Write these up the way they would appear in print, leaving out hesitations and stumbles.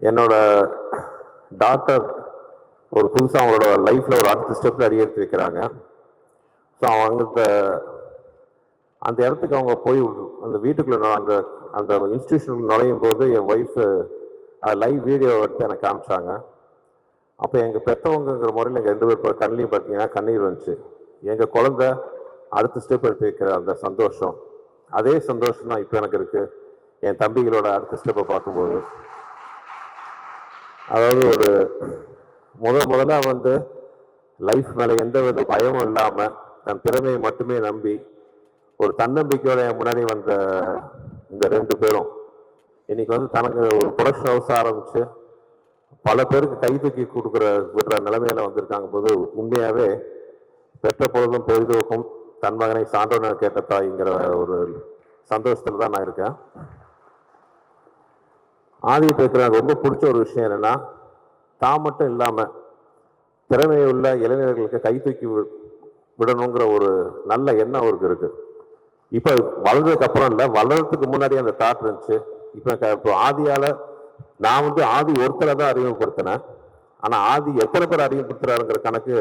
என்னோட டாக்டர் ஒரு புதுசாக அவங்களோட லைஃப்பில் ஒரு அடுத்த ஸ்டெப்பில் அடி எடுத்து வைக்கிறாங்க. ஸோ அவங்க அந்த இடத்துக்கு அவங்க போய் அந்த வீட்டுக்குள்ளே அந்த அந்த இன்ஸ்டியூஷனுக்கு நுழையும் போது என் ஒய்ஃபு லைவ் வீடியோ எடுத்து எனக்கு காமிச்சாங்க. அப்போ எங்கள் பெற்றவங்கிற முறையில் எங்கள் 2 பேர் கண்ணிலையும் பார்த்தீங்கன்னா கண்ணீர் வந்துச்சு. எங்கள் குழந்தை அடுத்த ஸ்டெப் எடுத்து வைக்கிற அந்த சந்தோஷம், அதே சந்தோஷம் தான் இப்போ எனக்கு இருக்குது என் தம்பிகளோட அடுத்த ஸ்டெப்பை பார்க்கும்போது. அதாவது ஒரு முதல்ல வந்து லைஃப் மேலே எந்த வித பயமும் இல்லாமல் தன் திறமையை மட்டுமே நம்பி ஒரு தன்னம்பிக்கையோட முன்னாடி வந்த இந்த 2 பேரும் இன்னைக்கு வந்து தனக்கு ஒரு ப்ரொடக்ஷன் ஹவுஸ் ஆரம்பிச்சு பல பேருக்கு கை தூக்கி விடுற நிலைமையில வந்திருக்காங்க போது உண்மையாவே பெற்ற பொழுதும் பெரிதும் தன் மகனை சான்றோன கேட்ட தாய்ங்கிற ஒரு சந்தோஷத்துல தான் நான் இருக்கேன். ஆதியத்துக்கு எனக்கு ரொம்ப பிடிச்ச ஒரு விஷயம் என்னன்னா, தான் மட்டும் இல்லாம திறமையுள்ள இளைஞர்களுக்கு கை தூக்கி விடணுங்கிற ஒரு நல்ல எண்ணம் அவருக்கு இருக்கு. இப்ப வளர்ந்ததுக்கு அப்புறம் இல்லை, வளர்றதுக்கு முன்னாடி அந்த தாட் இருந்துச்சு. இப்போ ஆதியால நான் வந்து ஆதி ஒருத்தரை தான் அறிமுகப்படுத்தினேன். ஆனா ஆதி எத்தனை பேர் அறிமுகப்படுத்துறாருங்கிற கணக்கு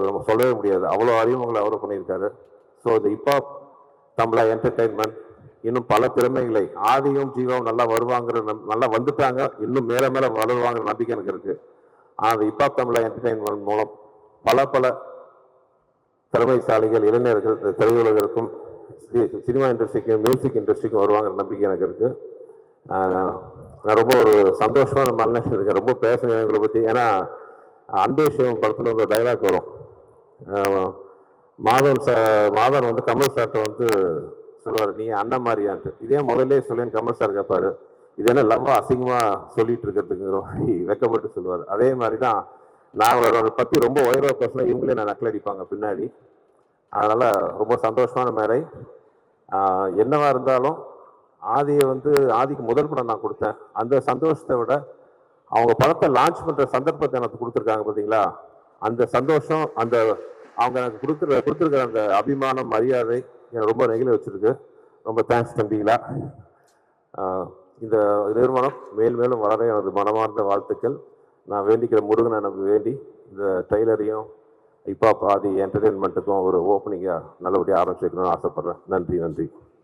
நம்ம சொல்லவே முடியாது. அவ்வளோ அறிமுகங்களை அவரும் பண்ணியிருக்காரு. ஸோ இந்த ஹிப்ஹாப் தமிழா என்டர்டைன்மெண்ட் இன்னும் பல திறமைகளை ஆதியும் ஜீவாவும் நல்லா வருவாங்கிற நல்லா வந்துட்டாங்க, இன்னும் மேல மேல வளருவாங்கிற நம்பிக்கை எனக்கு இருக்கு. ஆனால் ஹிப்ஹாப் தமிழா என்டர்டைன்மெண்ட் மூலம் பல திறமைசாலிகள் இளைஞர்கள் திரையுலகிற்கும் சினிமா இண்டஸ்ட்ரிக்கும் மியூசிக் இண்டஸ்ட்ரிக்கும் வருவாங்கிற நம்பிக்கை எனக்கு இருக்கு. நான் ரொம்ப ஒரு சந்தோஷமான மனநிலை இருக்கேன். ரொம்ப பேசுகிறேன் எங்களை பற்றி. ஏன்னா அன்பே சிவம் படத்தில் ஒரு டைலாக் வரும். மாதவன் வந்து கமல் சார்ட்ட வந்து சொல்லுவார், நீ அண்ணன் மாதிரியான்ட்டு. இதே முதல்ல சொல்லேன்னு கமல் சார் கேட்பாரு, இது என்ன லவ்வா அசிங்கமாக சொல்லிட்டு இருக்கிறதுங்கிற மாதிரி வெக்கப்பட்டு சொல்லுவார். அதே மாதிரி தான் நான் அவரோட பற்றி ரொம்ப உயர்வா பேசினா இவங்களே நான் நக்கல் அடிப்பாங்க பின்னாடி. அதனால் ரொம்ப சந்தோஷமான மேடை. என்னவா இருந்தாலும் ஆதிக்கு முதல் படம் நான் கொடுத்தேன். அந்த சந்தோஷத்தை விட அவங்க படத்தை லான்ச் பண்ணுற சந்தர்ப்பத்தை எனக்கு கொடுத்துருக்காங்க பார்த்தீங்களா, அந்த சந்தோஷம், அந்த அவங்க எனக்கு கொடுத்துருக்கிற அந்த அபிமானம் மரியாதை எனக்கு ரொம்ப நெகிழ வச்சிருக்கு. ரொம்ப தேங்க்ஸ் தம்பிங்களா. இந்த நிறுவனம் மேலும் வளர எனது மனமார்ந்த வாழ்த்துக்கள். நான் வேண்டிக்கிற முருகனை நம்பி வேண்டி இந்த ட்ரெய்லரையும் ஹிப்ஹாப் ஆதி என்டர்டெயின்மெண்ட்டுக்கும் ஒரு ஓப்பனிங்காக நல்லபடியாக ஆரம்பிச்சு வைக்கணும்னு ஆசைப்பட்றேன். நன்றி.